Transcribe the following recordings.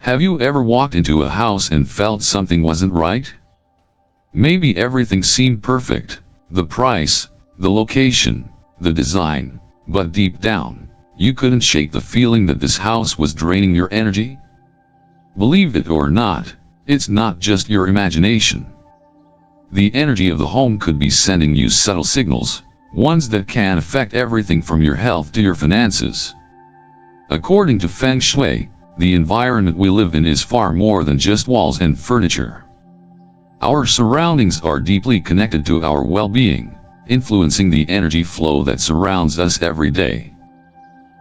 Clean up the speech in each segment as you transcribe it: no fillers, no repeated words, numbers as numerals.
Have you ever walked into a house and felt something wasn't right? Maybe everything seemed perfect, the price, the location, the design, but deep down, you couldn't shake the feeling that this house was draining your energy? Believe it or not, it's not just your imagination. The energy of the home could be sending you subtle signals, ones that can affect everything from your health to your finances. According to Feng Shui, the environment we live in is far more than just walls and furniture. Our surroundings are deeply connected to our well-being, influencing the energy flow that surrounds us every day.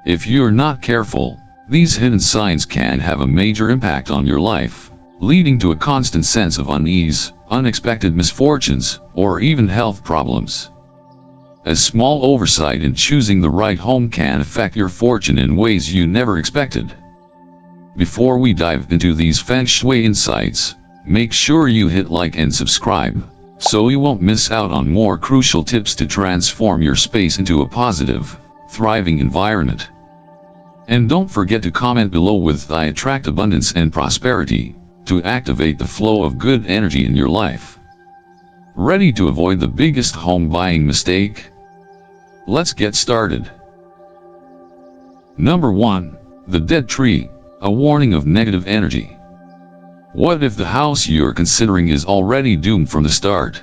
If you're not careful, these hidden signs can have a major impact on your life, leading to a constant sense of unease, unexpected misfortunes, or even health problems. A small oversight in choosing the right home can affect your fortune in ways you never expected. Before we dive into these Feng Shui insights, make sure you hit like and subscribe, so you won't miss out on more crucial tips to transform your space into a positive, thriving environment. And don't forget to comment below with "I attract abundance and prosperity" to activate the flow of good energy in your life. Ready to avoid the biggest home buying mistake? Let's get started. Number 1. The dead tree, a warning of negative energy. What if the house you're considering is already doomed from the start?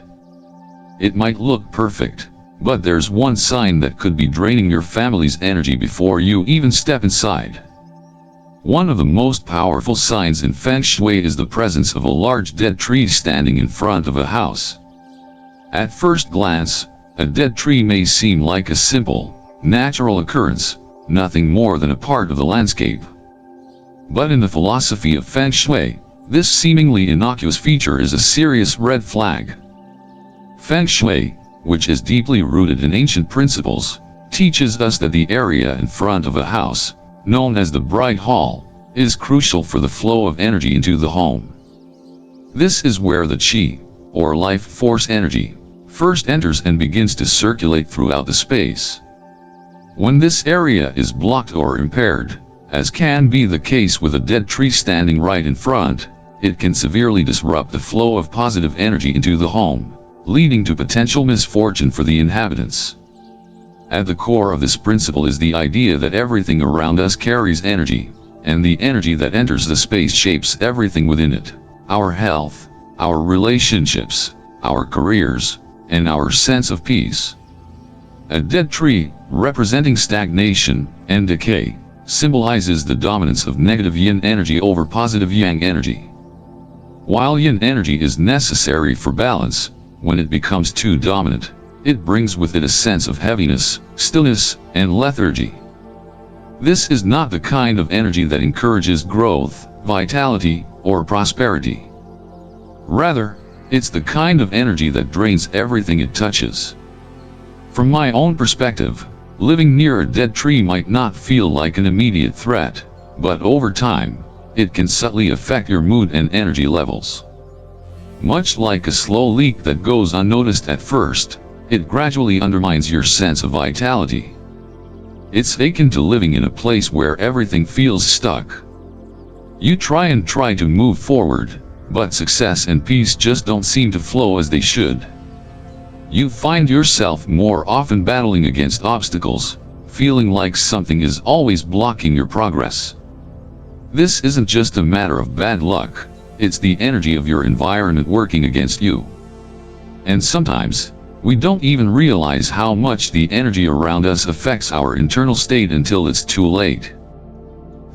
It might look perfect, but there's one sign that could be draining your family's energy before you even step inside. One of the most powerful signs in Feng Shui is the presence of a large dead tree standing in front of a house. At first glance, a dead tree may seem like a simple, natural occurrence, nothing more than a part of the landscape. But in the philosophy of Feng Shui, this seemingly innocuous feature is a serious red flag. Feng Shui, which is deeply rooted in ancient principles, teaches us that the area in front of a house, known as the bright hall, is crucial for the flow of energy into the home. This is where the qi, or life force energy, first enters and begins to circulate throughout the space. When this area is blocked or impaired, as can be the case with a dead tree standing right in front, it can severely disrupt the flow of positive energy into the home, leading to potential misfortune for the inhabitants. At the core of this principle is the idea that everything around us carries energy, and the energy that enters the space shapes everything within it: our health, our relationships, our careers, and our sense of peace. A dead tree, representing stagnation and decay, symbolizes the dominance of negative yin energy over positive yang energy. While yin energy is necessary for balance, when it becomes too dominant, it brings with it a sense of heaviness, stillness, and lethargy. This is not the kind of energy that encourages growth, vitality, or prosperity. Rather, it's the kind of energy that drains everything it touches. From my own perspective, living near a dead tree might not feel like an immediate threat, but over time, it can subtly affect your mood and energy levels. Much like a slow leak that goes unnoticed at first, it gradually undermines your sense of vitality. It's akin to living in a place where everything feels stuck. You try to move forward, but success and peace just don't seem to flow as they should. You find yourself more often battling against obstacles, feeling like something is always blocking your progress. This isn't just a matter of bad luck, it's the energy of your environment working against you. And sometimes, we don't even realize how much the energy around us affects our internal state until it's too late.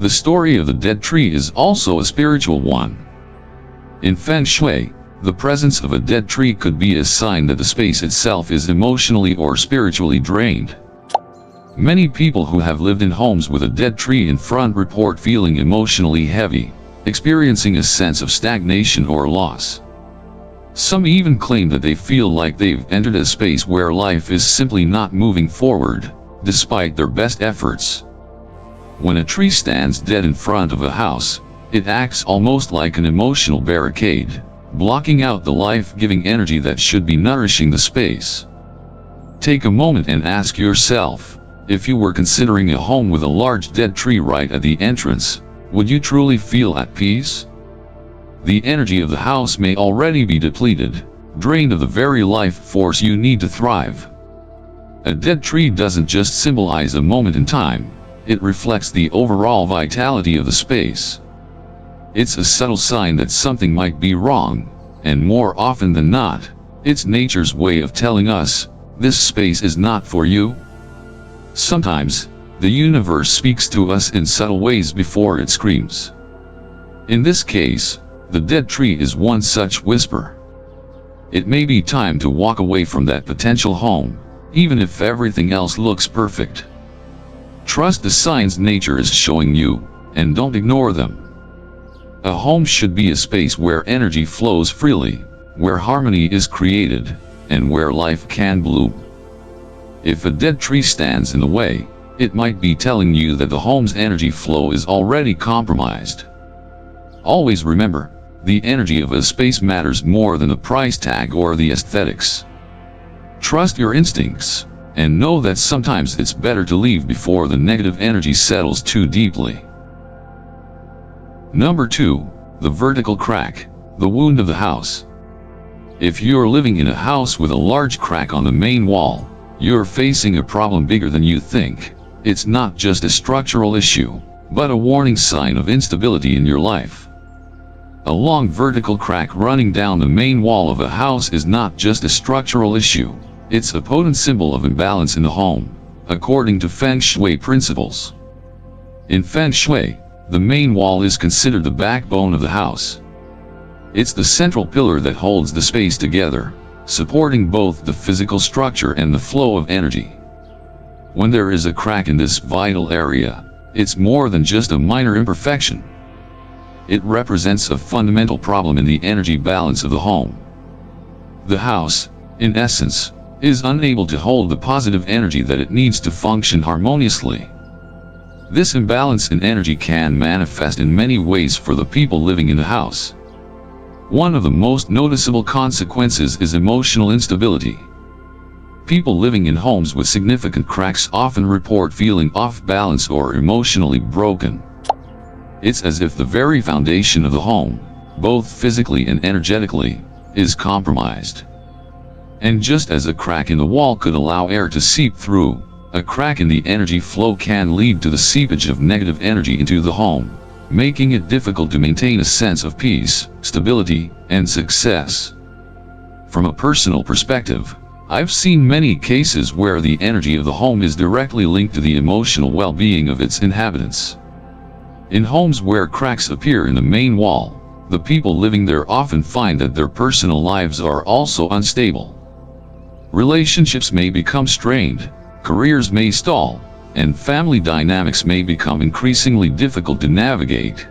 The story of the dead tree is also a spiritual one. In Feng Shui, the presence of a dead tree could be a sign that the space itself is emotionally or spiritually drained. Many people who have lived in homes with a dead tree in front report feeling emotionally heavy, experiencing a sense of stagnation or loss. Some even claim that they feel like they've entered a space where life is simply not moving forward, despite their best efforts. When a tree stands dead in front of a house, it acts almost like an emotional barricade, blocking out the life-giving energy that should be nourishing the space. Take a moment and ask yourself, if you were considering a home with a large dead tree right at the entrance, would you truly feel at peace? The energy of the house may already be depleted, drained of the very life force you need to thrive. A dead tree doesn't just symbolize a moment in time, it reflects the overall vitality of the space. It's a subtle sign that something might be wrong, and more often than not, it's nature's way of telling us, this space is not for you. Sometimes, the universe speaks to us in subtle ways before it screams. In this case, the dead tree is one such whisper. It may be time to walk away from that potential home, even if everything else looks perfect. Trust the signs nature is showing you, and don't ignore them. A home should be a space where energy flows freely, where harmony is created, and where life can bloom. If a dead tree stands in the way, it might be telling you that the home's energy flow is already compromised. Always remember, the energy of a space matters more than the price tag or the aesthetics. Trust your instincts, and know that sometimes it's better to leave before the negative energy settles too deeply. Number 2, the vertical crack, the wound of the house. If you're living in a house with a large crack on the main wall, you're facing a problem bigger than you think. It's not just a structural issue, but a warning sign of instability in your life. A long vertical crack running down the main wall of a house is not just a structural issue, it's a potent symbol of imbalance in the home, according to Feng Shui principles. In Feng Shui, the main wall is considered the backbone of the house. It's the central pillar that holds the space together, supporting both the physical structure and the flow of energy. When there is a crack in this vital area, it's more than just a minor imperfection. It represents a fundamental problem in the energy balance of the home. The house, in essence, is unable to hold the positive energy that it needs to function harmoniously. This imbalance in energy can manifest in many ways for the people living in the house. One of the most noticeable consequences is emotional instability. People living in homes with significant cracks often report feeling off balance or emotionally broken. It's as if the very foundation of the home, both physically and energetically, is compromised. And just as a crack in the wall could allow air to seep through, a crack in the energy flow can lead to the seepage of negative energy into the home, making it difficult to maintain a sense of peace, stability, and success. From a personal perspective, I've seen many cases where the energy of the home is directly linked to the emotional well-being of its inhabitants. In homes where cracks appear in the main wall, the people living there often find that their personal lives are also unstable. Relationships may become strained, careers may stall, and family dynamics may become increasingly difficult to navigate.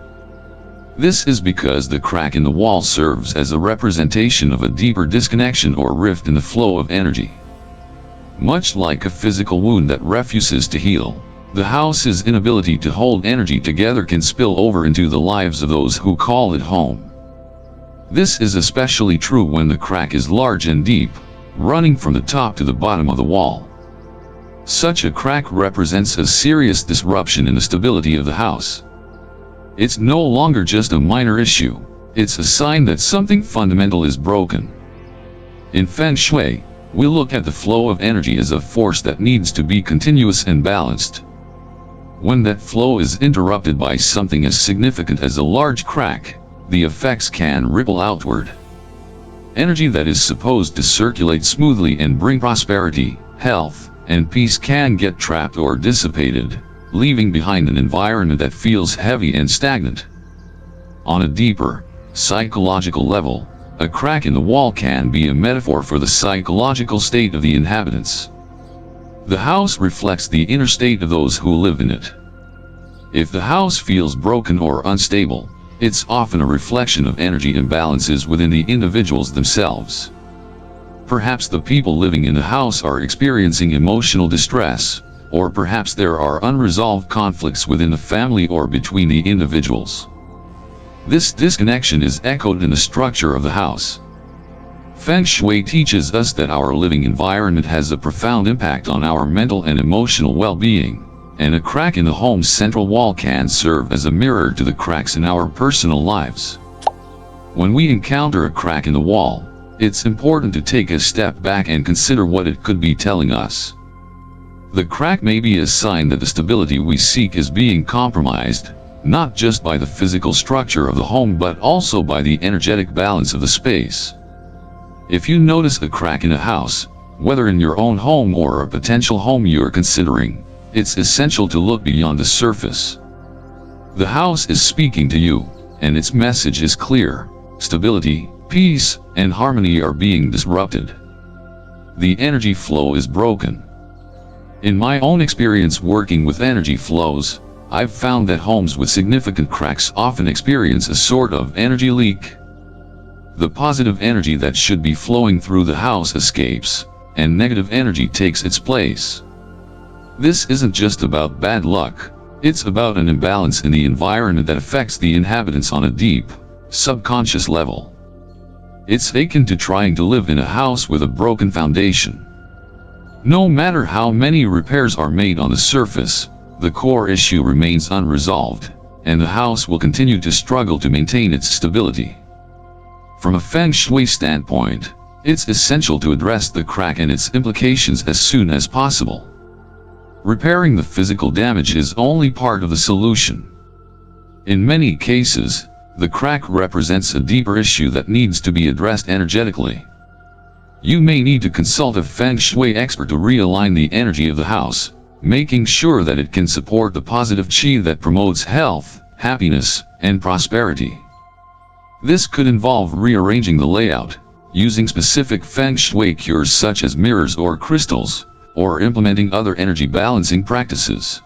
This is because the crack in the wall serves as a representation of a deeper disconnection or rift in the flow of energy. Much like a physical wound that refuses to heal, the house's inability to hold energy together can spill over into the lives of those who call it home. This is especially true when the crack is large and deep, running from the top to the bottom of the wall. Such a crack represents a serious disruption in the stability of the house. It's no longer just a minor issue, it's a sign that something fundamental is broken. In Feng Shui, we look at the flow of energy as a force that needs to be continuous and balanced. When that flow is interrupted by something as significant as a large crack, the effects can ripple outward. Energy that is supposed to circulate smoothly and bring prosperity, health, and peace can get trapped or dissipated, leaving behind an environment that feels heavy and stagnant. On a deeper, psychological level, a crack in the wall can be a metaphor for the psychological state of the inhabitants. The house reflects the inner state of those who live in it. If the house feels broken or unstable, it's often a reflection of energy imbalances within the individuals themselves. Perhaps the people living in the house are experiencing emotional distress, or perhaps there are unresolved conflicts within the family or between the individuals. This disconnection is echoed in the structure of the house. Feng Shui teaches us that our living environment has a profound impact on our mental and emotional well-being, and a crack in the home's central wall can serve as a mirror to the cracks in our personal lives. When we encounter a crack in the wall, it's important to take a step back and consider what it could be telling us. The crack may be a sign that the stability we seek is being compromised, not just by the physical structure of the home but also by the energetic balance of the space. If you notice a crack in a house, whether in your own home or a potential home you're considering, it's essential to look beyond the surface. The house is speaking to you, and its message is clear. Stability, peace, and harmony are being disrupted. The energy flow is broken. In my own experience working with energy flows, I've found that homes with significant cracks often experience a sort of energy leak. The positive energy that should be flowing through the house escapes, and negative energy takes its place. This isn't just about bad luck, it's about an imbalance in the environment that affects the inhabitants on a deep, subconscious level. It's akin to trying to live in a house with a broken foundation. No matter how many repairs are made on the surface, the core issue remains unresolved, and the house will continue to struggle to maintain its stability. From a Feng Shui standpoint, it's essential to address the crack and its implications as soon as possible. Repairing the physical damage is only part of the solution. In many cases, the crack represents a deeper issue that needs to be addressed energetically. You may need to consult a Feng Shui expert to realign the energy of the house, making sure that it can support the positive qi that promotes health, happiness, and prosperity. This could involve rearranging the layout, using specific Feng Shui cures such as mirrors or crystals, or implementing other energy balancing practices.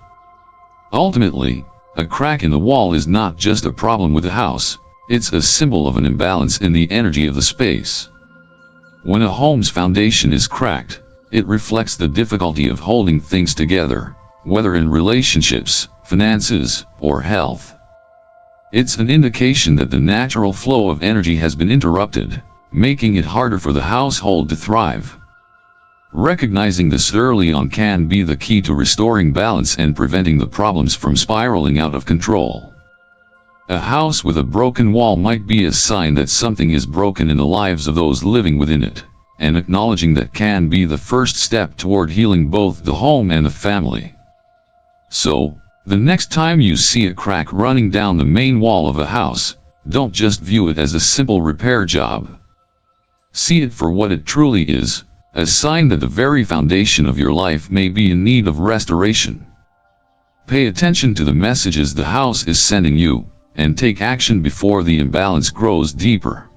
Ultimately, a crack in the wall is not just a problem with the house, it's a symbol of an imbalance in the energy of the space. When a home's foundation is cracked, it reflects the difficulty of holding things together, whether in relationships, finances, or health. It's an indication that the natural flow of energy has been interrupted, making it harder for the household to thrive. Recognizing this early on can be the key to restoring balance and preventing the problems from spiraling out of control. A house with a broken wall might be a sign that something is broken in the lives of those living within it, and acknowledging that can be the first step toward healing both the home and the family. So, the next time you see a crack running down the main wall of a house, don't just view it as a simple repair job. See it for what it truly is, a sign that the very foundation of your life may be in need of restoration. Pay attention to the messages the house is sending you, and take action before the imbalance grows deeper.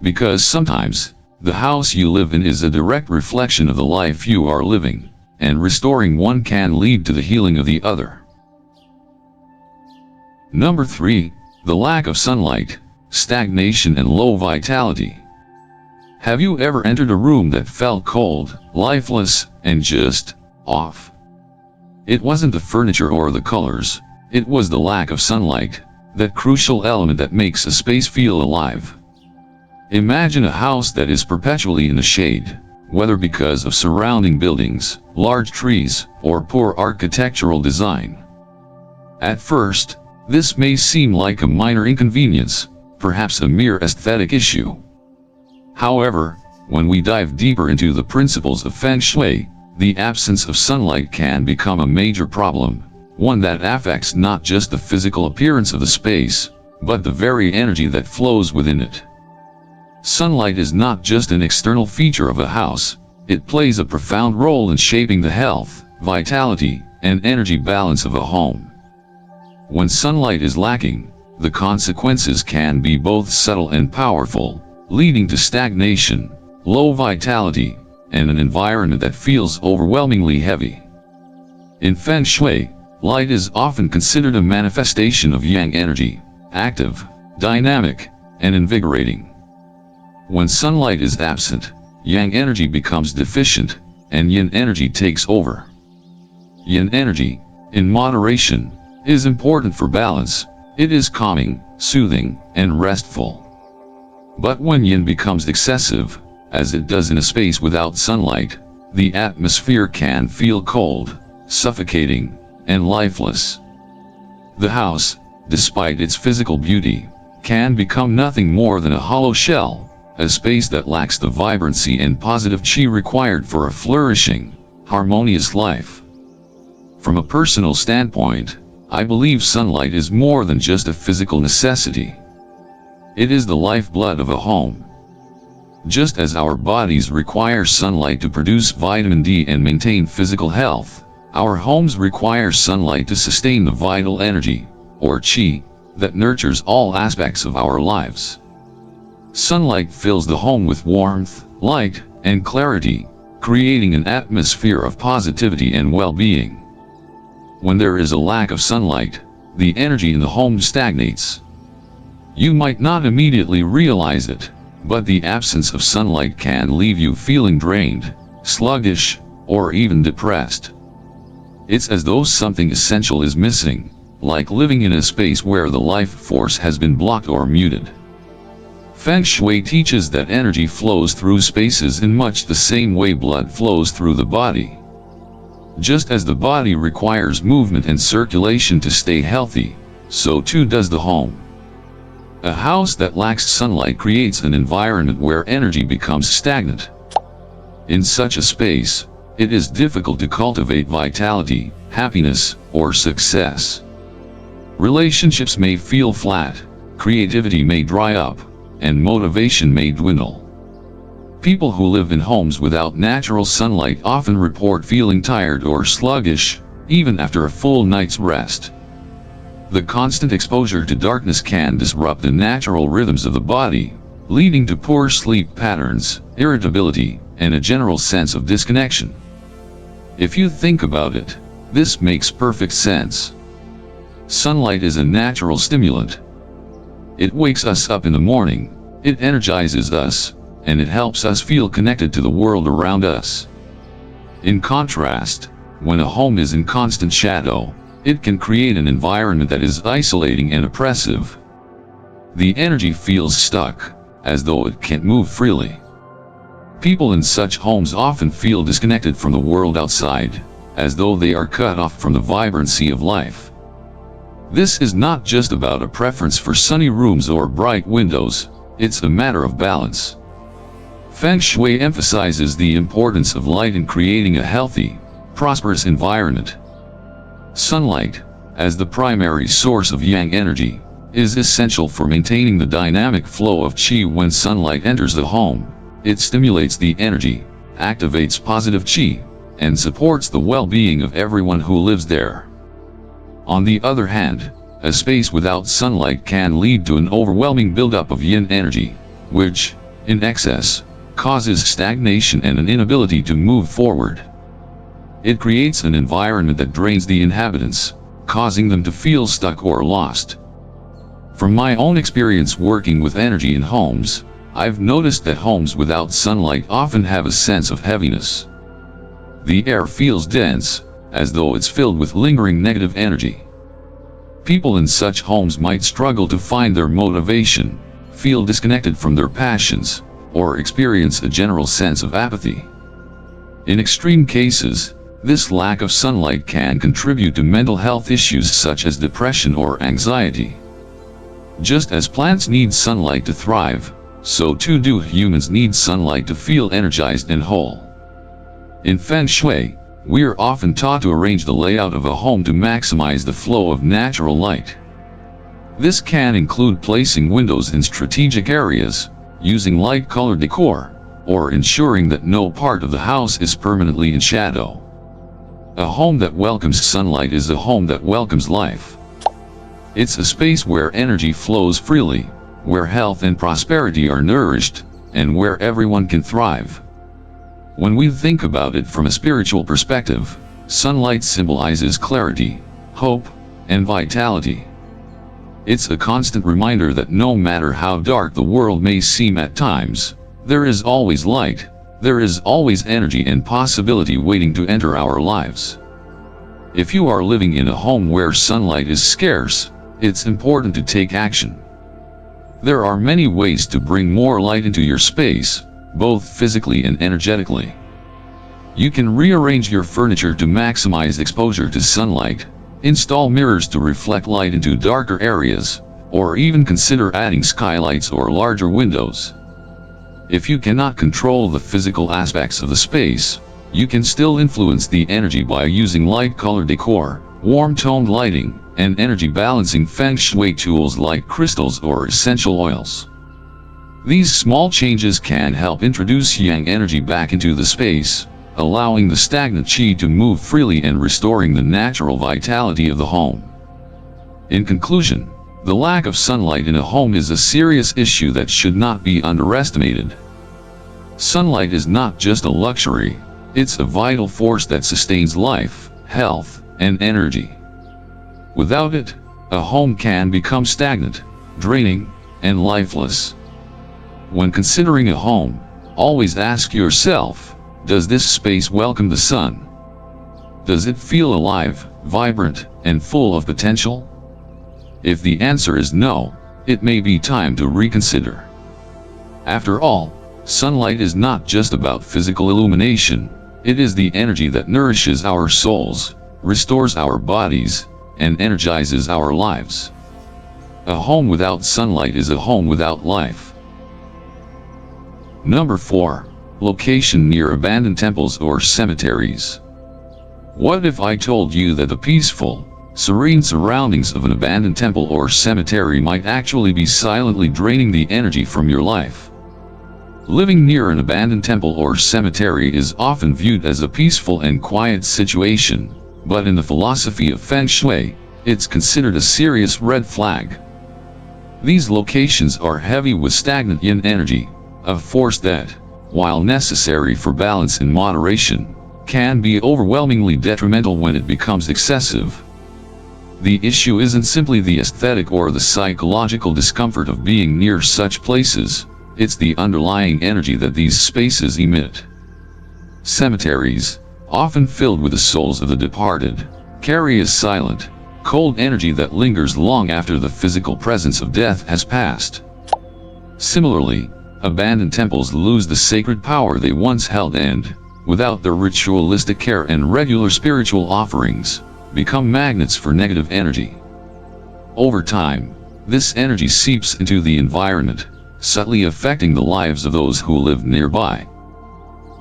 Because sometimes, the house you live in is a direct reflection of the life you are living, and restoring one can lead to the healing of the other. Number 3, the lack of sunlight, stagnation and low vitality. Have you ever entered a room that felt cold, lifeless, and just off? It wasn't the furniture or the colors, it was the lack of sunlight, that crucial element that makes a space feel alive. Imagine a house that is perpetually in the shade, whether because of surrounding buildings, large trees, or poor architectural design. At first, this may seem like a minor inconvenience, perhaps a mere aesthetic issue. However, when we dive deeper into the principles of Feng Shui, the absence of sunlight can become a major problem, one that affects not just the physical appearance of the space, but the very energy that flows within it. Sunlight is not just an external feature of a house, it plays a profound role in shaping the health, vitality, and energy balance of a home. When sunlight is lacking, the consequences can be both subtle and powerful, leading to stagnation, low vitality, and an environment that feels overwhelmingly heavy. In Feng Shui, light is often considered a manifestation of yang energy, active, dynamic, and invigorating. When sunlight is absent, yang energy becomes deficient, and yin energy takes over. Yin energy, in moderation, is important for balance. It is calming, soothing, and restful. But when yin becomes excessive, as it does in a space without sunlight, the atmosphere can feel cold, suffocating, and lifeless. The house, despite its physical beauty, can become nothing more than a hollow shell, a space that lacks the vibrancy and positive chi required for a flourishing, harmonious life. From a personal standpoint, I believe sunlight is more than just a physical necessity. It is the lifeblood of a home. Just as our bodies require sunlight to produce vitamin D and maintain physical health, our homes require sunlight to sustain the vital energy, or chi, that nurtures all aspects of our lives. Sunlight fills the home with warmth, light, and clarity, creating an atmosphere of positivity and well-being. When there is a lack of sunlight, the energy in the home stagnates. You might not immediately realize it, but the absence of sunlight can leave you feeling drained, sluggish, or even depressed. It's as though something essential is missing, like living in a space where the life force has been blocked or muted. Feng Shui teaches that energy flows through spaces in much the same way blood flows through the body. Just as the body requires movement and circulation to stay healthy, so too does the home. A house that lacks sunlight creates an environment where energy becomes stagnant. In such a space, it is difficult to cultivate vitality, happiness, or success. Relationships may feel flat, creativity may dry up, and motivation may dwindle. People who live in homes without natural sunlight often report feeling tired or sluggish, even after a full night's rest. The constant exposure to darkness can disrupt the natural rhythms of the body, leading to poor sleep patterns, irritability, and a general sense of disconnection. If you think about it, this makes perfect sense. Sunlight is a natural stimulant. It wakes us up in the morning, it energizes us, and it helps us feel connected to the world around us. In contrast, when a home is in constant shadow, it can create an environment that is isolating and oppressive. The energy feels stuck, as though it can't move freely. People in such homes often feel disconnected from the world outside, as though they are cut off from the vibrancy of life. This is not just about a preference for sunny rooms or bright windows, it's a matter of balance. Feng Shui emphasizes the importance of light in creating a healthy, prosperous environment. Sunlight, as the primary source of yang energy, is essential for maintaining the dynamic flow of qi. When sunlight enters the home, it stimulates the energy, activates positive qi, and supports the well-being of everyone who lives there. On the other hand, a space without sunlight can lead to an overwhelming buildup of yin energy, which, in excess, causes stagnation and an inability to move forward. It creates an environment that drains the inhabitants, causing them to feel stuck or lost. From my own experience working with energy in homes, I've noticed that homes without sunlight often have a sense of heaviness. The air feels dense, as though it's filled with lingering negative energy. People in such homes might struggle to find their motivation, feel disconnected from their passions, or experience a general sense of apathy. In extreme cases, this lack of sunlight can contribute to mental health issues such as depression or anxiety. Just as plants need sunlight to thrive, so too do humans need sunlight to feel energized and whole. In Feng Shui, we are often taught to arrange the layout of a home to maximize the flow of natural light. This can include placing windows in strategic areas, using light-colored decor, or ensuring that no part of the house is permanently in shadow. A home that welcomes sunlight is a home that welcomes life. It's a space where energy flows freely, where health and prosperity are nourished, and where everyone can thrive. When we think about it from a spiritual perspective, sunlight symbolizes clarity, hope, and vitality. It's a constant reminder that no matter how dark the world may seem at times, there is always light, there is always energy and possibility waiting to enter our lives. If you are living in a home where sunlight is scarce, it's important to take action. There are many ways to bring more light into your space, both physically and energetically. You can rearrange your furniture to maximize exposure to sunlight, install mirrors to reflect light into darker areas, or even consider adding skylights or larger windows. If you cannot control the physical aspects of the space, you can still influence the energy by using light color decor, warm-toned lighting, and energy-balancing Feng Shui tools like crystals or essential oils. These small changes can help introduce yang energy back into the space, allowing the stagnant qi to move freely and restoring the natural vitality of the home. In conclusion, the lack of sunlight in a home is a serious issue that should not be underestimated. Sunlight is not just a luxury, it's a vital force that sustains life, health, and energy. Without it, a home can become stagnant, draining, and lifeless. When considering a home, always ask yourself, does this space welcome the sun? Does it feel alive, vibrant, and full of potential? If the answer is no, it may be time to reconsider. After all, sunlight is not just about physical illumination, it is the energy that nourishes our souls, restores our bodies, and energizes our lives. A home without sunlight is a home without life. Number 4. Location near abandoned temples or cemeteries. What if I told you that the peaceful, serene surroundings of an abandoned temple or cemetery might actually be silently draining the energy from your life? Living near an abandoned temple or cemetery is often viewed as a peaceful and quiet situation, but in the philosophy of Feng Shui, it's considered a serious red flag. These locations are heavy with stagnant yin energy, a force that, while necessary for balance and moderation, can be overwhelmingly detrimental when it becomes excessive. The issue isn't simply the aesthetic or the psychological discomfort of being near such places, it's the underlying energy that these spaces emit. Cemeteries, often filled with the souls of the departed, carry a silent, cold energy that lingers long after the physical presence of death has passed. Similarly, abandoned temples lose the sacred power they once held and, without their ritualistic care and regular spiritual offerings, become magnets for negative energy. Over time, this energy seeps into the environment, subtly affecting the lives of those who live nearby.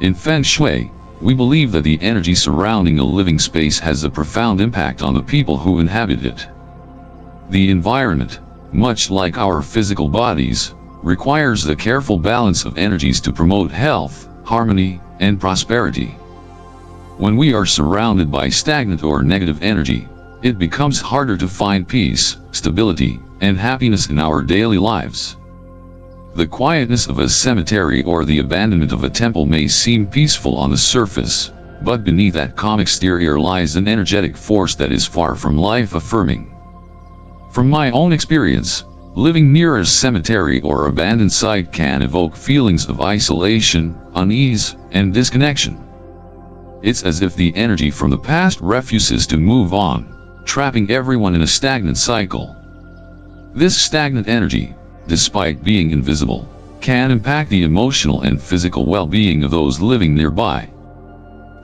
In Feng Shui, we believe that the energy surrounding a living space has a profound impact on the people who inhabit it. The environment, much like our physical bodies, requires a careful balance of energies to promote health, harmony, and prosperity. When we are surrounded by stagnant or negative energy, it becomes harder to find peace, stability, and happiness in our daily lives. The quietness of a cemetery or the abandonment of a temple may seem peaceful on the surface, but beneath that calm exterior lies an energetic force that is far from life-affirming. From my own experience, living near a cemetery or abandoned site can evoke feelings of isolation, unease, and disconnection. It's as if the energy from the past refuses to move on, trapping everyone in a stagnant cycle. This stagnant energy, despite being invisible, can impact the emotional and physical well-being of those living nearby.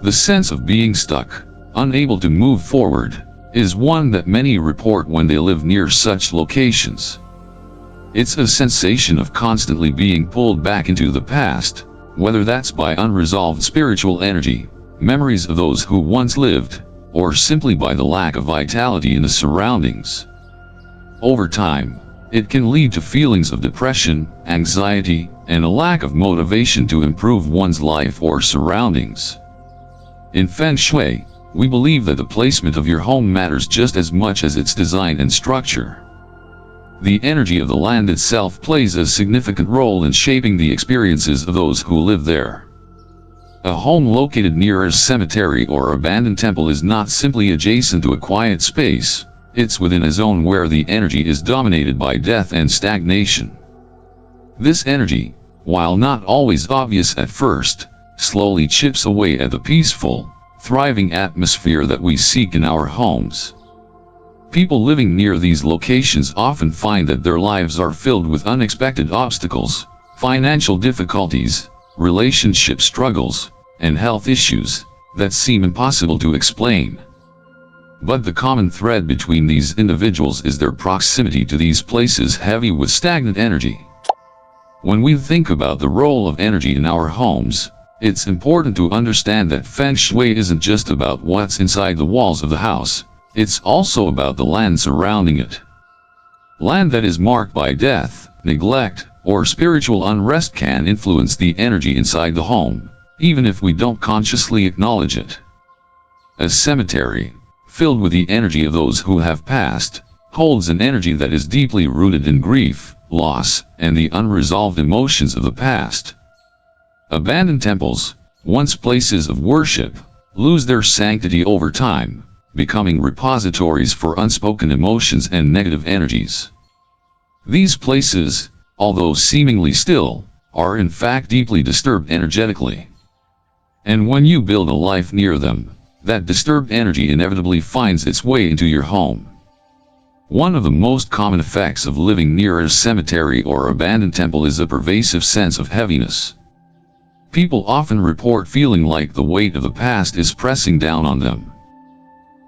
The sense of being stuck, unable to move forward, is one that many report when they live near such locations. It's a sensation of constantly being pulled back into the past, whether that's by unresolved spiritual energy, memories of those who once lived, or simply by the lack of vitality in the surroundings. Over time, it can lead to feelings of depression, anxiety, and a lack of motivation to improve one's life or surroundings. In Feng Shui, we believe that the placement of your home matters just as much as its design and structure. The energy of the land itself plays a significant role in shaping the experiences of those who live there. A home located near a cemetery or abandoned temple is not simply adjacent to a quiet space, it's within a zone where the energy is dominated by death and stagnation. This energy, while not always obvious at first, slowly chips away at the peaceful, thriving atmosphere that we seek in our homes. People living near these locations often find that their lives are filled with unexpected obstacles, financial difficulties, relationship struggles, and health issues that seem impossible to explain. But the common thread between these individuals is their proximity to these places heavy with stagnant energy. When we think about the role of energy in our homes, it's important to understand that Feng Shui isn't just about what's inside the walls of the house, it's also about the land surrounding it. Land that is marked by death, neglect, or spiritual unrest can influence the energy inside the home, even if we don't consciously acknowledge it. A cemetery, filled with the energy of those who have passed, holds an energy that is deeply rooted in grief, loss, and the unresolved emotions of the past. Abandoned temples, once places of worship, lose their sanctity over time, becoming repositories for unspoken emotions and negative energies. These places, although seemingly still, are in fact deeply disturbed energetically. And when you build a life near them, that disturbed energy inevitably finds its way into your home. One of the most common effects of living near a cemetery or abandoned temple is a pervasive sense of heaviness. People often report feeling like the weight of the past is pressing down on them.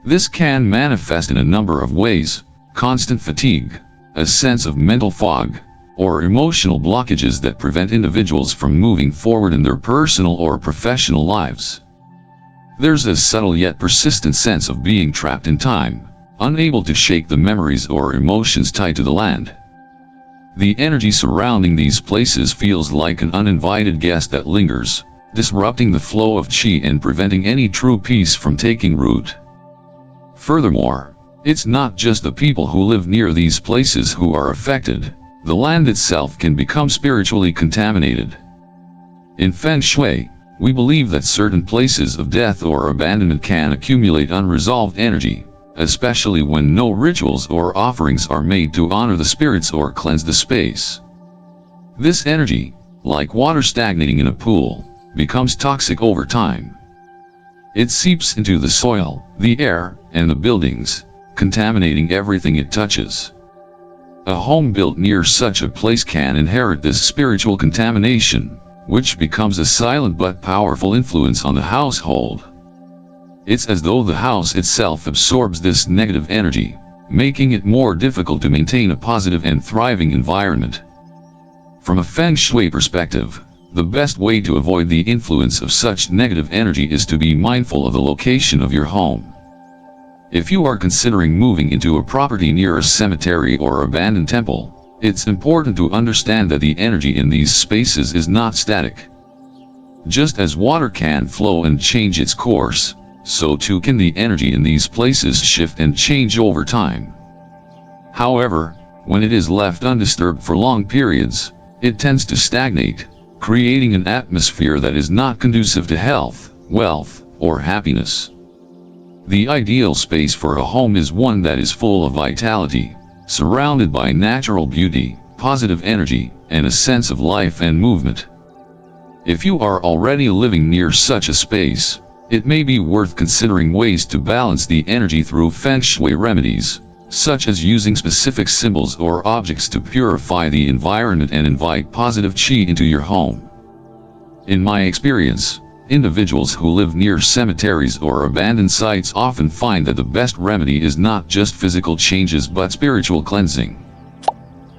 This can manifest in a number of ways: constant fatigue, a sense of mental fog, or emotional blockages that prevent individuals from moving forward in their personal or professional lives. There's a subtle yet persistent sense of being trapped in time, unable to shake the memories or emotions tied to the land. The energy surrounding these places feels like an uninvited guest that lingers, disrupting the flow of qi and preventing any true peace from taking root. Furthermore, it's not just the people who live near these places who are affected. The land itself can become spiritually contaminated. In Feng Shui, we believe that certain places of death or abandonment can accumulate unresolved energy, especially when no rituals or offerings are made to honor the spirits or cleanse the space. This energy, like water stagnating in a pool, becomes toxic over time. It seeps into the soil, the air, and the buildings, contaminating everything it touches. A home built near such a place can inherit this spiritual contamination, which becomes a silent but powerful influence on the household. It's as though the house itself absorbs this negative energy, making it more difficult to maintain a positive and thriving environment. From a Feng Shui perspective, the best way to avoid the influence of such negative energy is to be mindful of the location of your home. If you are considering moving into a property near a cemetery or abandoned temple, it's important to understand that the energy in these spaces is not static. Just as water can flow and change its course, so too can the energy in these places shift and change over time. However, when it is left undisturbed for long periods, it tends to stagnate, creating an atmosphere that is not conducive to health, wealth, or happiness. The ideal space for a home is one that is full of vitality, surrounded by natural beauty, positive energy, and a sense of life and movement. If you are already living near such a space, it may be worth considering ways to balance the energy through Feng Shui remedies, such as using specific symbols or objects to purify the environment and invite positive qi into your home. In my experience, individuals who live near cemeteries or abandoned sites often find that the best remedy is not just physical changes but spiritual cleansing.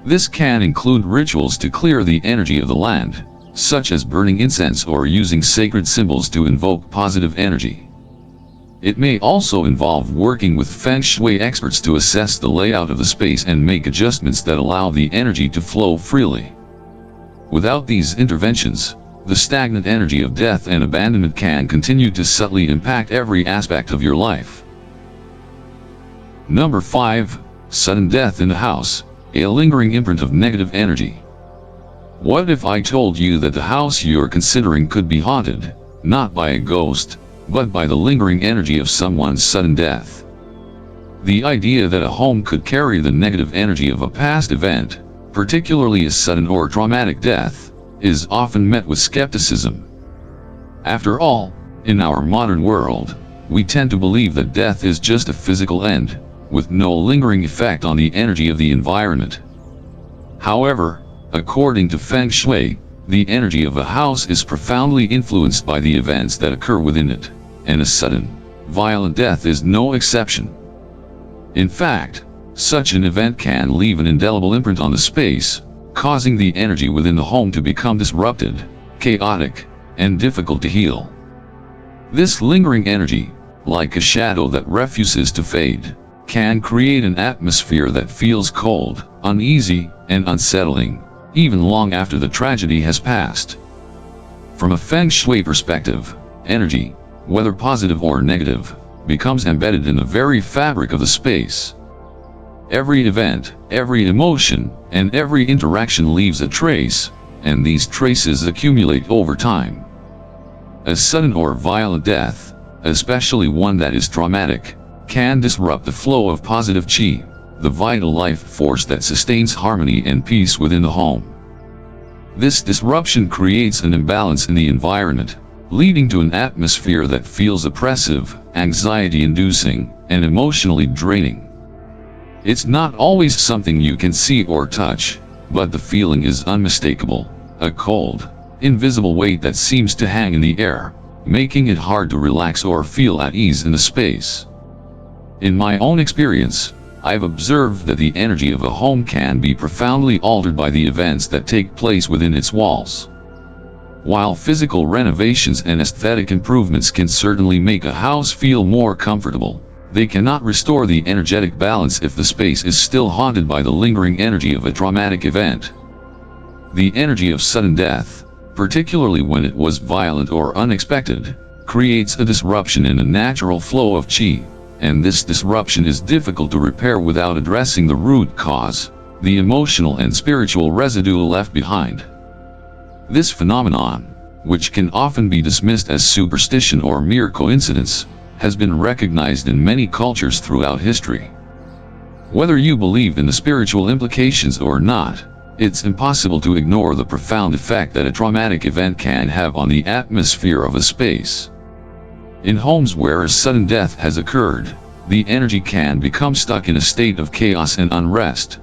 This can include rituals to clear the energy of the land, such as burning incense or using sacred symbols to invoke positive energy. It may also involve working with Feng Shui experts to assess the layout of the space and make adjustments that allow the energy to flow freely. Without these interventions, the stagnant energy of death and abandonment can continue to subtly impact every aspect of your life. Number 5. Sudden death in the house, a lingering imprint of negative energy. What if I told you that the house you're considering could be haunted, not by a ghost, but by the lingering energy of someone's sudden death? The idea that a home could carry the negative energy of a past event, particularly a sudden or traumatic death, is often met with skepticism. After all, in our modern world, we tend to believe that death is just a physical end, with no lingering effect on the energy of the environment. However, according to Feng Shui, The energy of a house is profoundly influenced by the events that occur within it, and a sudden, violent death is no exception. In fact, such an event can leave an indelible imprint on the space, causing the energy within the home to become disrupted, chaotic, and difficult to heal. This lingering energy, like a shadow that refuses to fade, can create an atmosphere that feels cold, uneasy, and unsettling, even long after the tragedy has passed. From a Feng Shui perspective, energy, whether positive or negative, becomes embedded in the very fabric of the space. Every event, every emotion, and every interaction leaves a trace, and these traces accumulate over time. A sudden or violent death, especially one that is traumatic, can disrupt the flow of positive qi, the vital life force that sustains harmony and peace within the home. This disruption creates an imbalance in the environment, leading to an atmosphere that feels oppressive, anxiety-inducing, and emotionally draining. It's not always something you can see or touch, but the feeling is unmistakable, a cold, invisible weight that seems to hang in the air, making it hard to relax or feel at ease in the space. In my own experience, I've observed that the energy of a home can be profoundly altered by the events that take place within its walls. While physical renovations and aesthetic improvements can certainly make a house feel more comfortable, they cannot restore the energetic balance if the space is still haunted by the lingering energy of a traumatic event. The energy of sudden death, particularly when it was violent or unexpected, creates a disruption in the natural flow of qi, and this disruption is difficult to repair without addressing the root cause, the emotional and spiritual residue left behind. This phenomenon, which can often be dismissed as superstition or mere coincidence, has been recognized in many cultures throughout history. Whether you believe in the spiritual implications or not, it's impossible to ignore the profound effect that a traumatic event can have on the atmosphere of a space. In homes where a sudden death has occurred, the energy can become stuck in a state of chaos and unrest.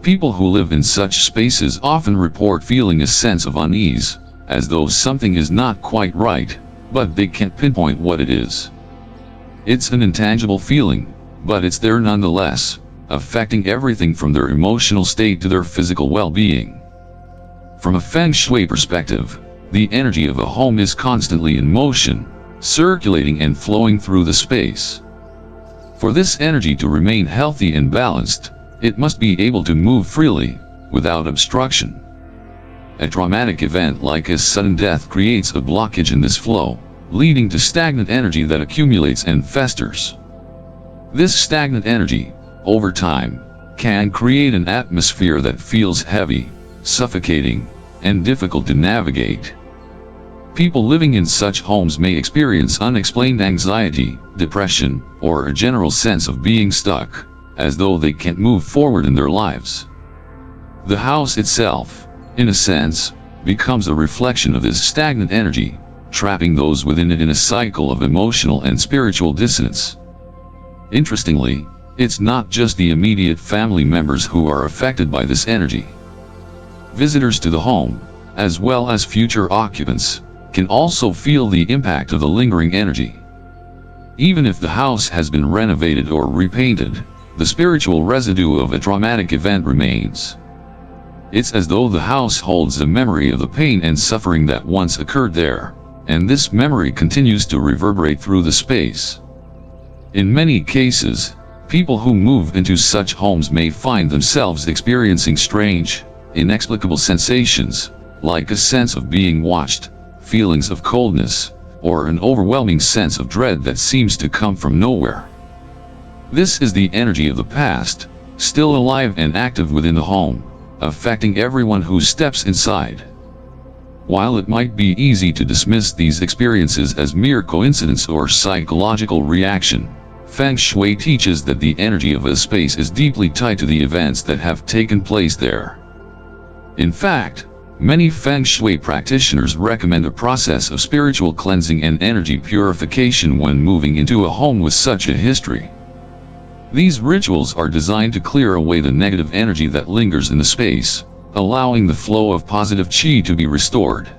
People who live in such spaces often report feeling a sense of unease, as though something is not quite right, but they can't pinpoint what it is. It's an intangible feeling, but it's there nonetheless, affecting everything from their emotional state to their physical well-being. From a Feng Shui perspective, the energy of a home is constantly in motion, circulating and flowing through the space. For this energy to remain healthy and balanced, it must be able to move freely, without obstruction. A traumatic event like a sudden death creates a blockage in this flow, leading to stagnant energy that accumulates and festers. This stagnant energy, over time, can create an atmosphere that feels heavy, suffocating, and difficult to navigate. People living in such homes may experience unexplained anxiety, depression, or a general sense of being stuck, as though they can't move forward in their lives. The house itself, in a sense, becomes a reflection of this stagnant energy, trapping those within it in a cycle of emotional and spiritual dissonance. Interestingly, it's not just the immediate family members who are affected by this energy. Visitors to the home, as well as future occupants, can also feel the impact of the lingering energy. Even if the house has been renovated or repainted, the spiritual residue of a traumatic event remains. It's as though the house holds a memory of the pain and suffering that once occurred there, and this memory continues to reverberate through the space. In many cases, people who move into such homes may find themselves experiencing strange, inexplicable sensations, like a sense of being watched, feelings of coldness, or an overwhelming sense of dread that seems to come from nowhere. This is the energy of the past, still alive and active within the home, affecting everyone who steps inside. While it might be easy to dismiss these experiences as mere coincidence or psychological reaction, Feng Shui teaches that the energy of a space is deeply tied to the events that have taken place there. In fact, many Feng Shui practitioners recommend a process of spiritual cleansing and energy purification when moving into a home with such a history. These rituals are designed to clear away the negative energy that lingers in the space, allowing the flow of positive chi to be restored.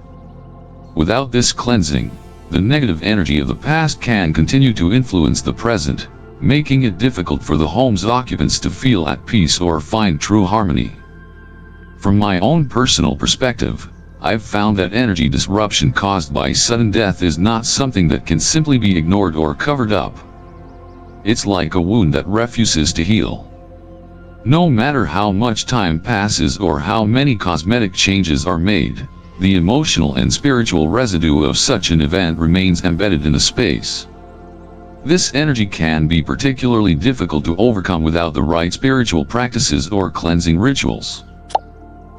Without this cleansing, the negative energy of the past can continue to influence the present, making it difficult for the home's occupants to feel at peace or find true harmony. From my own personal perspective, I've found that energy disruption caused by sudden death is not something that can simply be ignored or covered up. It's like a wound that refuses to heal. No matter how much time passes or how many cosmetic changes are made, the emotional and spiritual residue of such an event remains embedded in the space. This energy can be particularly difficult to overcome without the right spiritual practices or cleansing rituals.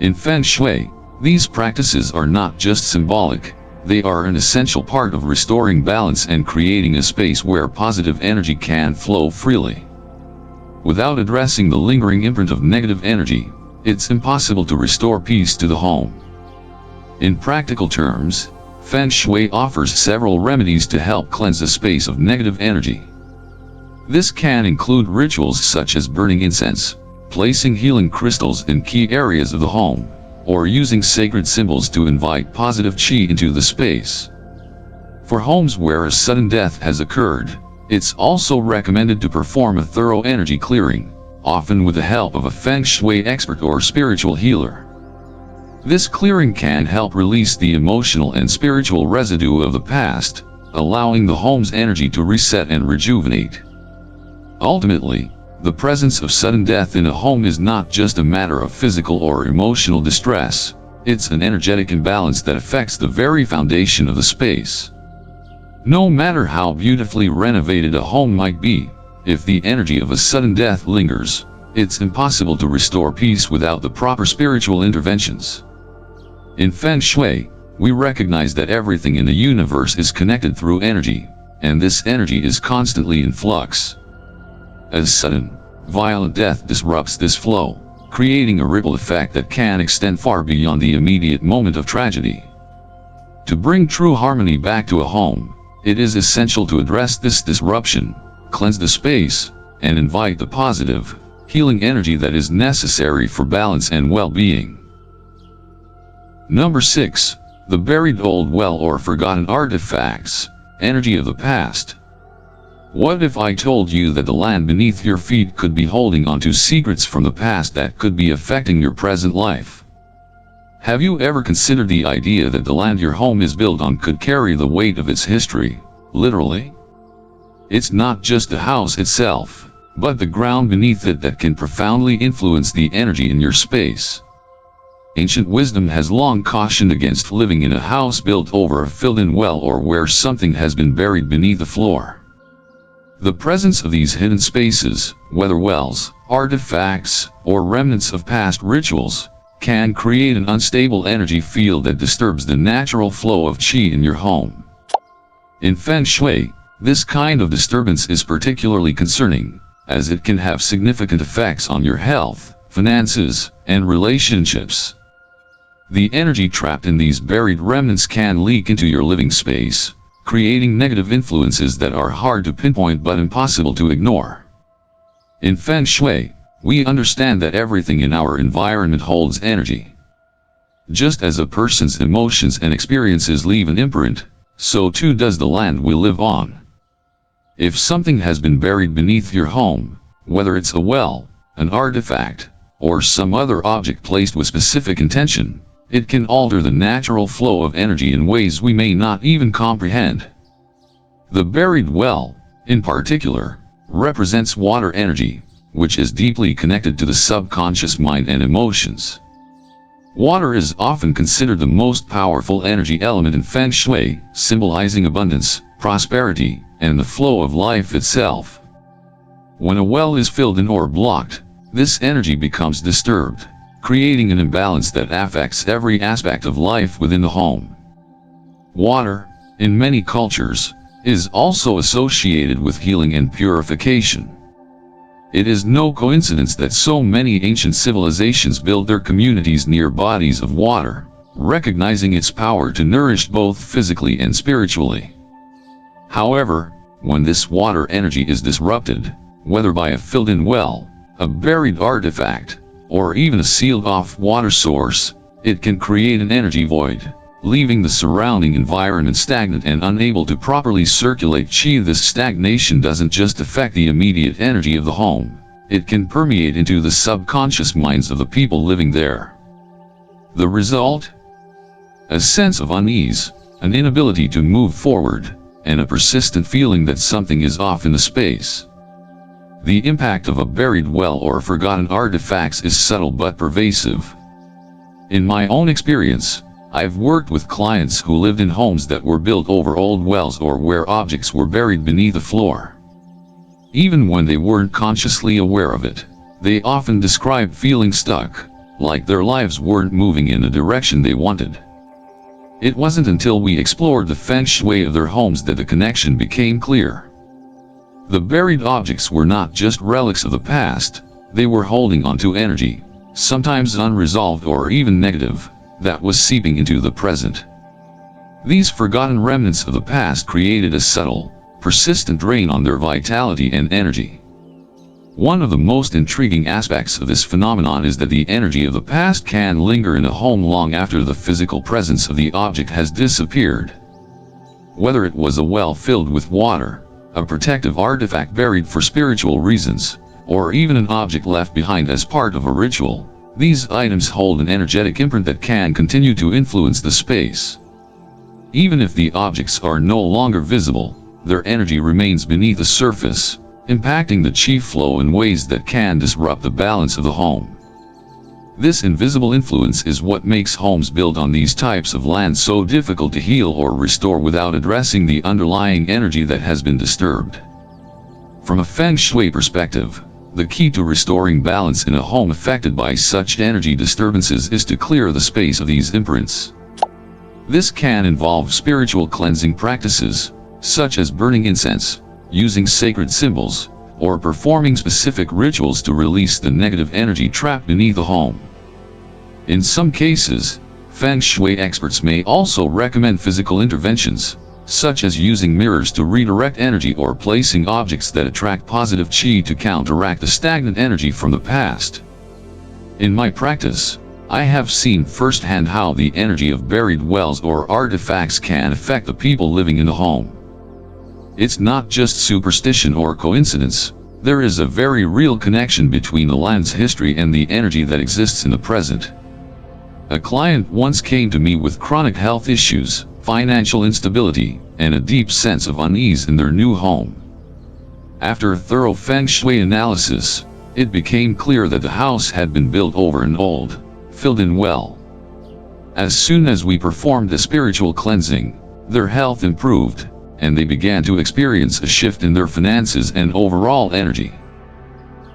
In Feng Shui, these practices are not just symbolic, they are an essential part of restoring balance and creating a space where positive energy can flow freely. Without addressing the lingering imprint of negative energy, it's impossible to restore peace to the home. In practical terms, Feng Shui offers several remedies to help cleanse a space of negative energy. This can include rituals such as burning incense, placing healing crystals in key areas of the home, or using sacred symbols to invite positive chi into the space. For homes where a sudden death has occurred, it's also recommended to perform a thorough energy clearing, often with the help of a Feng Shui expert or spiritual healer. This clearing can help release the emotional and spiritual residue of the past, allowing the home's energy to reset and rejuvenate. Ultimately, the presence of sudden death in a home is not just a matter of physical or emotional distress, it's an energetic imbalance that affects the very foundation of the space. No matter how beautifully renovated a home might be, if the energy of a sudden death lingers, it's impossible to restore peace without the proper spiritual interventions. In Feng Shui, we recognize that everything in the universe is connected through energy, and this energy is constantly in flux. As sudden, violent death disrupts this flow, creating a ripple effect that can extend far beyond the immediate moment of tragedy. To bring true harmony back to a home, it is essential to address this disruption, cleanse the space, and invite the positive, healing energy that is necessary for balance and well-being. Number 6. The buried old well or forgotten artifacts, energy of the past. What if I told you that the land beneath your feet could be holding onto secrets from the past that could be affecting your present life? Have you ever considered the idea that the land your home is built on could carry the weight of its history, literally? It's not just the house itself, but the ground beneath it that can profoundly influence the energy in your space. Ancient wisdom has long cautioned against living in a house built over a filled-in well or where something has been buried beneath the floor. The presence of these hidden spaces, whether wells, artifacts, or remnants of past rituals, can create an unstable energy field that disturbs the natural flow of qi in your home. In Feng Shui, this kind of disturbance is particularly concerning, as it can have significant effects on your health, finances, and relationships. The energy trapped in these buried remnants can leak into your living space, creating negative influences that are hard to pinpoint but impossible to ignore. In Feng Shui, we understand that everything in our environment holds energy. Just as a person's emotions and experiences leave an imprint, so too does the land we live on. If something has been buried beneath your home, whether it's a well, an artifact, or some other object placed with specific intention, it can alter the natural flow of energy in ways we may not even comprehend. The buried well, in particular, represents water energy, which is deeply connected to the subconscious mind and emotions. Water is often considered the most powerful energy element in Feng Shui, symbolizing abundance, prosperity, and the flow of life itself. When a well is filled in or blocked, this energy becomes disturbed, creating an imbalance that affects every aspect of life within the home. Water, in many cultures, is also associated with healing and purification. It is no coincidence that so many ancient civilizations built their communities near bodies of water, recognizing its power to nourish both physically and spiritually. However, when this water energy is disrupted, whether by a filled-in well, a buried artifact, or even a sealed-off water source, it can create an energy void, leaving the surrounding environment stagnant and unable to properly circulate qi. This stagnation doesn't just affect the immediate energy of the home, it can permeate into the subconscious minds of the people living there. The result? A sense of unease, an inability to move forward, and a persistent feeling that something is off in the space. The impact of a buried well or forgotten artifacts is subtle but pervasive. In my own experience, I've worked with clients who lived in homes that were built over old wells or where objects were buried beneath the floor. Even when they weren't consciously aware of it, they often described feeling stuck, like their lives weren't moving in the direction they wanted. It wasn't until we explored the Feng Shui of their homes that the connection became clear. The buried objects were not just relics of the past, they were holding onto energy, sometimes unresolved or even negative, that was seeping into the present. These forgotten remnants of the past created a subtle, persistent drain on their vitality and energy. One of the most intriguing aspects of this phenomenon is that the energy of the past can linger in a home long after the physical presence of the object has disappeared. Whether it was a well filled with water, a protective artifact buried for spiritual reasons, or even an object left behind as part of a ritual, these items hold an energetic imprint that can continue to influence the space. Even if the objects are no longer visible, their energy remains beneath the surface, impacting the qi flow in ways that can disrupt the balance of the home. This invisible influence is what makes homes built on these types of land so difficult to heal or restore without addressing the underlying energy that has been disturbed. From a Feng Shui perspective, the key to restoring balance in a home affected by such energy disturbances is to clear the space of these imprints. This can involve spiritual cleansing practices, such as burning incense, using sacred symbols, or performing specific rituals to release the negative energy trapped beneath the home. In some cases, Feng Shui experts may also recommend physical interventions, such as using mirrors to redirect energy or placing objects that attract positive qi to counteract the stagnant energy from the past. In my practice, I have seen firsthand how the energy of buried wells or artifacts can affect the people living in the home. It's not just superstition or coincidence, there is a very real connection between the land's history and the energy that exists in the present. A client once came to me with chronic health issues, financial instability, and a deep sense of unease in their new home. After a thorough Feng Shui analysis, it became clear that the house had been built over an old, filled-in well. As soon as we performed the spiritual cleansing, their health improved, and they began to experience a shift in their finances and overall energy.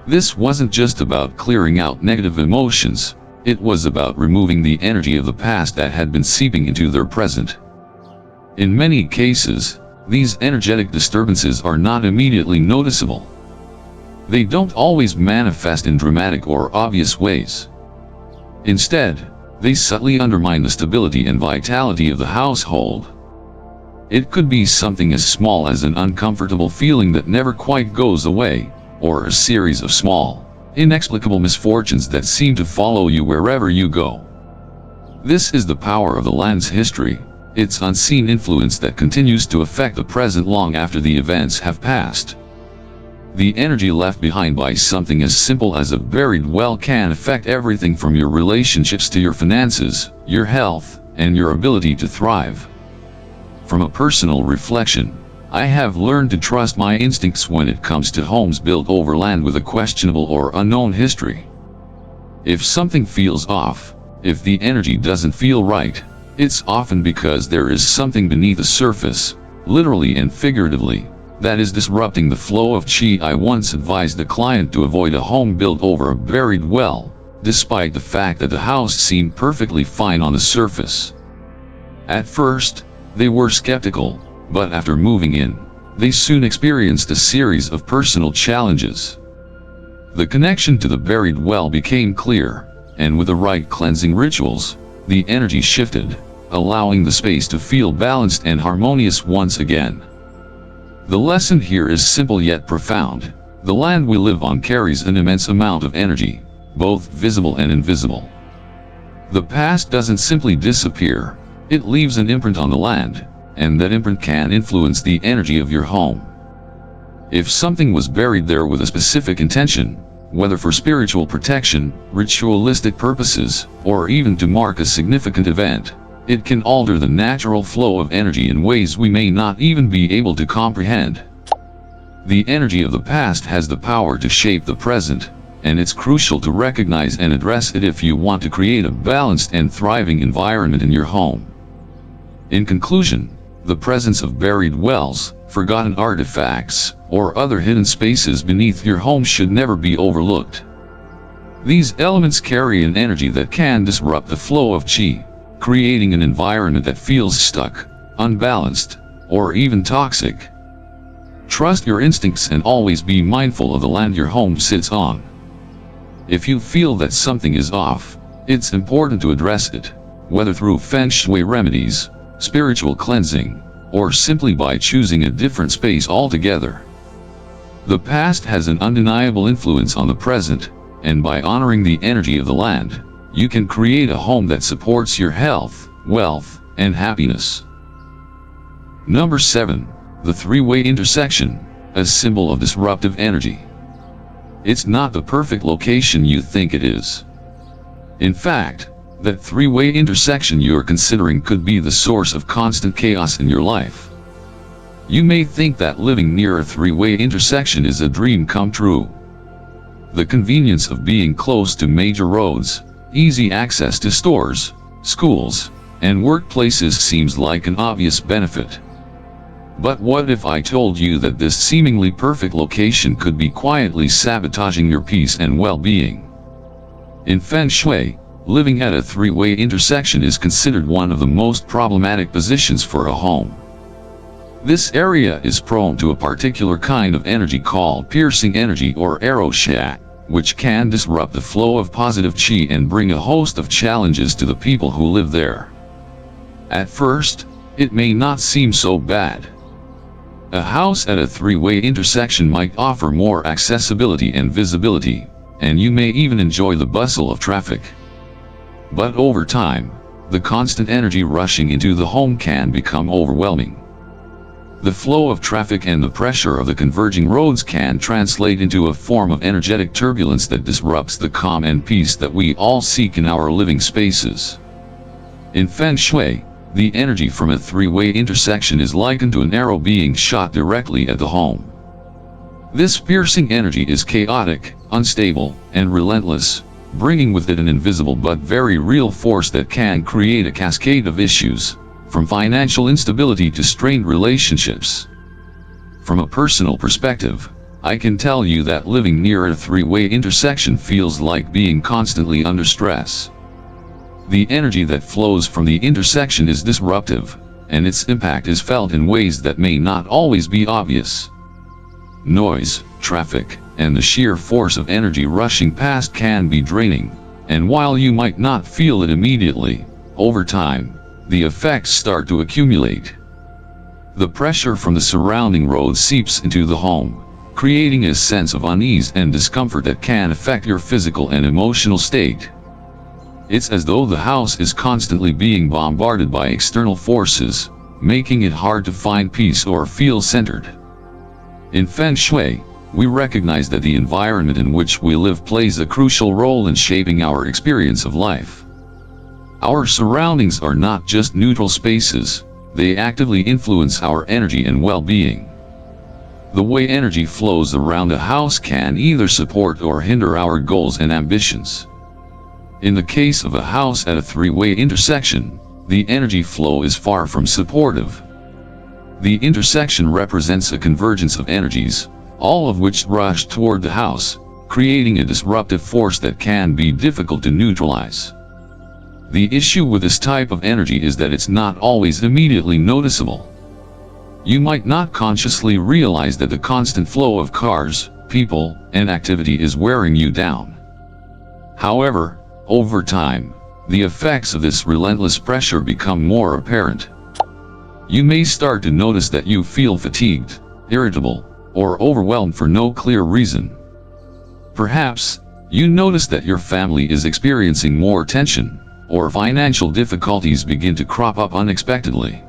This wasn't just about clearing out negative emotions, it was about removing the energy of the past that had been seeping into their present. In many cases, these energetic disturbances are not immediately noticeable. They don't always manifest in dramatic or obvious ways. Instead, they subtly undermine the stability and vitality of the household. It could be something as small as an uncomfortable feeling that never quite goes away, or a series of small, inexplicable misfortunes that seem to follow you wherever you go. This is the power of the land's history, its unseen influence that continues to affect the present long after the events have passed. The energy left behind by something as simple as a buried well can affect everything from your relationships to your finances, your health, and your ability to thrive. From a personal reflection, I have learned to trust my instincts when it comes to homes built over land with a questionable or unknown history. If something feels off, if the energy doesn't feel right, it's often because there is something beneath the surface, literally and figuratively, that is disrupting the flow of qi. I once advised a client to avoid a home built over a buried well, despite the fact that the house seemed perfectly fine on the surface. At first, they were skeptical, but after moving in, they soon experienced a series of personal challenges. The connection to the buried well became clear, and with the right cleansing rituals, the energy shifted, allowing the space to feel balanced and harmonious once again. The lesson here is simple yet profound. The land we live on carries an immense amount of energy, both visible and invisible. The past doesn't simply disappear, it leaves an imprint on the land, and that imprint can influence the energy of your home. If something was buried there with a specific intention, whether for spiritual protection, ritualistic purposes, or even to mark a significant event, it can alter the natural flow of energy in ways we may not even be able to comprehend. The energy of the past has the power to shape the present, and it's crucial to recognize and address it if you want to create a balanced and thriving environment in your home. In conclusion, the presence of buried wells, forgotten artifacts, or other hidden spaces beneath your home should never be overlooked. These elements carry an energy that can disrupt the flow of qi, creating an environment that feels stuck, unbalanced, or even toxic. Trust your instincts and always be mindful of the land your home sits on. If you feel that something is off, it's important to address it, whether through Feng Shui remedies, spiritual cleansing, or simply by choosing a different space altogether. The past has an undeniable influence on the present, and by honoring the energy of the land, you can create a home that supports your health, wealth, and happiness. Number 7. The three-way intersection, a symbol of disruptive energy. It's not the perfect location you think it is. In fact, that three-way intersection you're considering could be the source of constant chaos in your life. You may think that living near a three-way intersection is a dream come true. The convenience of being close to major roads, easy access to stores, schools, and workplaces seems like an obvious benefit. But what if I told you that this seemingly perfect location could be quietly sabotaging your peace and well-being? In Feng Shui, living at a three-way intersection is considered one of the most problematic positions for a home. This area is prone to a particular kind of energy called piercing energy or arrow shot, which can disrupt the flow of positive qi and bring a host of challenges to the people who live there. At first, it may not seem so bad. A house at a three-way intersection might offer more accessibility and visibility, and you may even enjoy the bustle of traffic. But over time, the constant energy rushing into the home can become overwhelming. The flow of traffic and the pressure of the converging roads can translate into a form of energetic turbulence that disrupts the calm and peace that we all seek in our living spaces. In Feng Shui, the energy from a three-way intersection is likened to an arrow being shot directly at the home. This piercing energy is chaotic, unstable, and relentless, bringing with it an invisible but very real force that can create a cascade of issues, from financial instability to strained relationships. From a personal perspective, I can tell you that living near a three-way intersection feels like being constantly under stress. The energy that flows from the intersection is disruptive, and its impact is felt in ways that may not always be obvious. Noise, traffic, and the sheer force of energy rushing past can be draining, and while you might not feel it immediately, over time, the effects start to accumulate. The pressure from the surrounding roads seeps into the home, creating a sense of unease and discomfort that can affect your physical and emotional state. It's as though the house is constantly being bombarded by external forces, making it hard to find peace or feel centered. In Feng Shui, we recognize that the environment in which we live plays a crucial role in shaping our experience of life. Our surroundings are not just neutral spaces, they actively influence our energy and well-being. The way energy flows around a house can either support or hinder our goals and ambitions. In the case of a house at a three-way intersection, the energy flow is far from supportive. The intersection represents a convergence of energies, all of which rush toward the house, creating a disruptive force that can be difficult to neutralize. The issue with this type of energy is that it's not always immediately noticeable. You might not consciously realize that the constant flow of cars, people, and activity is wearing you down. However, over time, the effects of this relentless pressure become more apparent. You may start to notice that you feel fatigued, irritable, or overwhelmed for no clear reason. Perhaps, You notice that your family is experiencing more tension, or financial difficulties begin to crop up unexpectedly.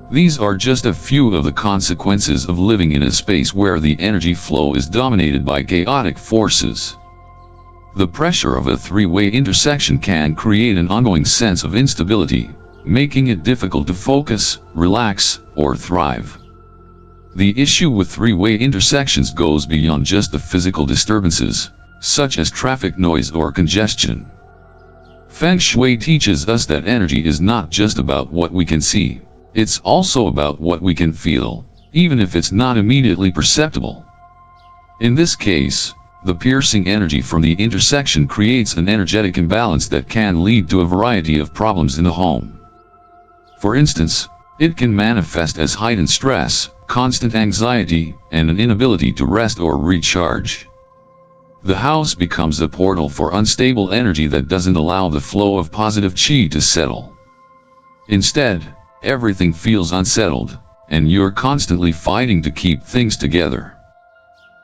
These are just a few of the consequences of living in a space where the energy flow is dominated by chaotic forces. The pressure of a three-way intersection can create an ongoing sense of instability, making it difficult to focus, relax, or thrive. The issue with three-way intersections goes beyond just the physical disturbances, such as traffic noise or congestion. Feng Shui teaches us that energy is not just about what we can see, it's also about what we can feel, even if it's not immediately perceptible. In this case, the piercing energy from the intersection creates an energetic imbalance that can lead to a variety of problems in the home. For instance, it can manifest as heightened stress, constant anxiety, and an inability to rest or recharge. The house becomes a portal for unstable energy that doesn't allow the flow of positive qi to settle. Instead, everything feels unsettled, and you're constantly fighting to keep things together.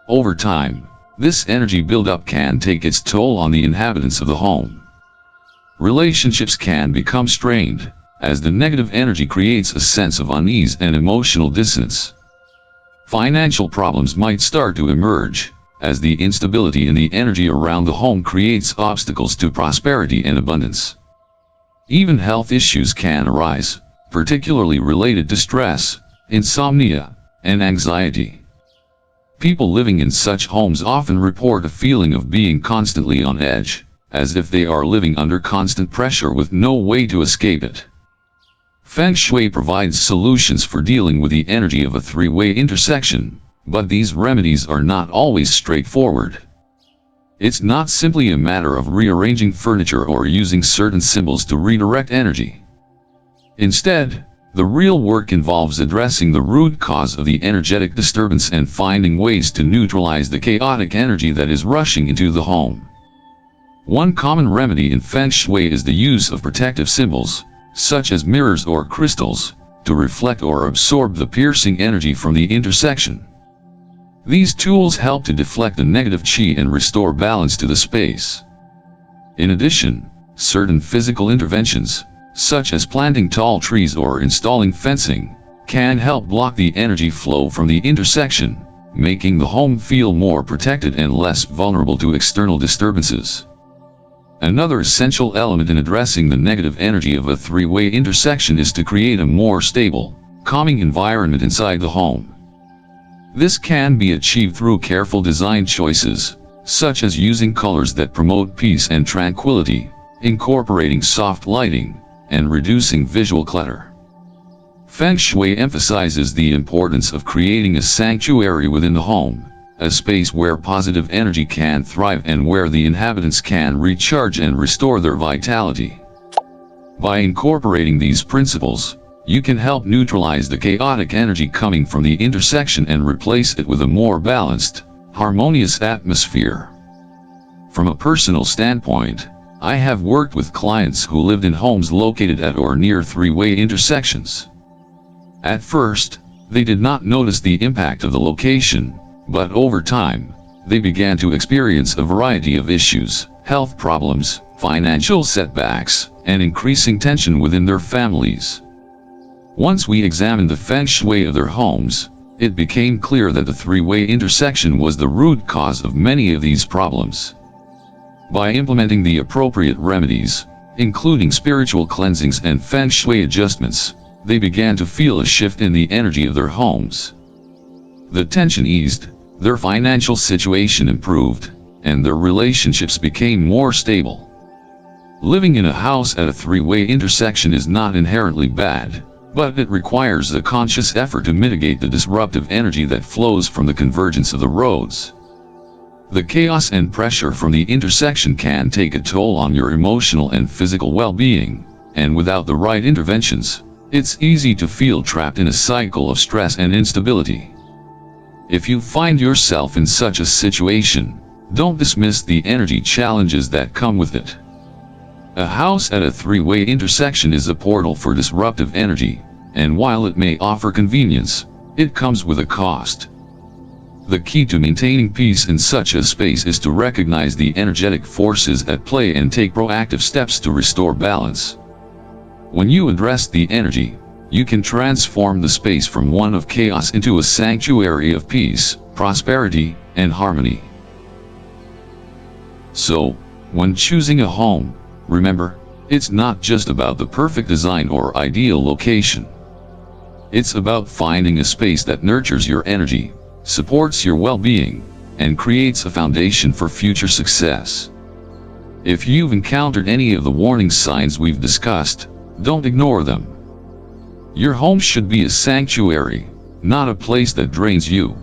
Over time, this energy buildup can take its toll on the inhabitants of the home. Relationships can become strained, as the negative energy creates a sense of unease and emotional dissonance. Financial problems might start to emerge, as the instability in the energy around the home creates obstacles to prosperity and abundance. Even health issues can arise, particularly related to stress, insomnia, and anxiety. People living in such homes often report a feeling of being constantly on edge, as if they are living under constant pressure with no way to escape it. Feng Shui provides solutions for dealing with the energy of a three-way intersection, but these remedies are not always straightforward. It's not simply a matter of rearranging furniture or using certain symbols to redirect energy. Instead, the real work involves addressing the root cause of the energetic disturbance and finding ways to neutralize the chaotic energy that is rushing into the home. One common remedy in Feng Shui is the use of protective symbols, such as mirrors or crystals, to reflect or absorb the piercing energy from the intersection. These tools help to deflect the negative qi and restore balance to the space. In addition, certain physical interventions, such as planting tall trees or installing fencing, can help block the energy flow from the intersection, making the home feel more protected and less vulnerable to external disturbances. Another essential element in addressing the negative energy of a three-way intersection is to create a more stable, calming environment inside the home. This can be achieved through careful design choices, such as using colors that promote peace and tranquility, incorporating soft lighting, and reducing visual clutter. Feng Shui emphasizes the importance of creating a sanctuary within the home, a space where positive energy can thrive and where the inhabitants can recharge and restore their vitality. By incorporating these principles, you can help neutralize the chaotic energy coming from the intersection and replace it with a more balanced, harmonious atmosphere. From a personal standpoint, I have worked with clients who lived in homes located at or near three-way intersections. At first, they did not notice the impact of the location, but over time, they began to experience a variety of issues, health problems, financial setbacks, and increasing tension within their families. Once we examined the Feng Shui of their homes, it became clear that the three-way intersection was the root cause of many of these problems. By implementing the appropriate remedies, including spiritual cleansings and Feng Shui adjustments, they began to feel a shift in the energy of their homes. The tension eased, their financial situation improved, and their relationships became more stable. Living in a house at a three-way intersection is not inherently bad, but it requires a conscious effort to mitigate the disruptive energy that flows from the convergence of the roads. The chaos and pressure from the intersection can take a toll on your emotional and physical well-being, and without the right interventions, it's easy to feel trapped in a cycle of stress and instability. If you find yourself in such a situation, don't dismiss the energy challenges that come with it. A house at a three-way intersection is a portal for disruptive energy, and while it may offer convenience, it comes with a cost. The key to maintaining peace in such a space is to recognize the energetic forces at play and take proactive steps to restore balance. When you address the energy, you can transform the space from one of chaos into a sanctuary of peace, prosperity, and harmony. So, when choosing a home, remember, it's not just about the perfect design or ideal location. It's about finding a space that nurtures your energy, supports your well-being, and creates a foundation for future success. If you've encountered any of the warning signs we've discussed, don't ignore them. Your home should be a sanctuary, not a place that drains you.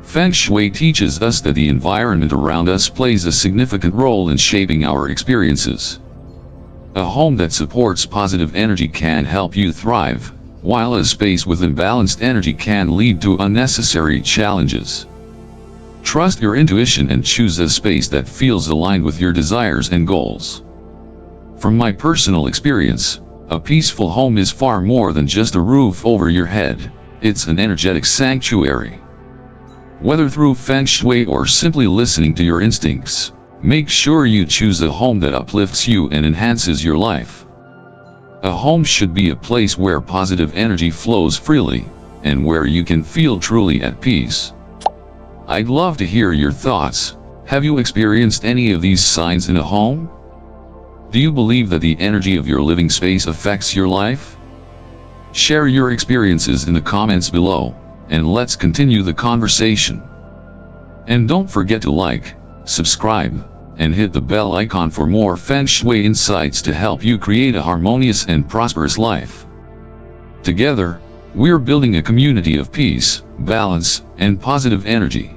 Feng Shui teaches us that the environment around us plays a significant role in shaping our experiences. A home that supports positive energy can help you thrive, while a space with imbalanced energy can lead to unnecessary challenges. Trust your intuition and choose a space that feels aligned with your desires and goals. From my personal experience, a peaceful home is far more than just a roof over your head. It's an energetic sanctuary. Whether through Feng Shui or simply listening to your instincts, make sure you choose a home that uplifts you and enhances your life. A home should be a place where positive energy flows freely, and where you can feel truly at peace. I'd love to hear your thoughts. Have you experienced any of these signs in a home? Do you believe that the energy of your living space affects your life? Share your experiences in the comments below, and let's continue the conversation. And don't forget to like, subscribe, and hit the bell icon for more Feng Shui insights to help you create a harmonious and prosperous life. Together, we're building a community of peace, balance, and positive energy.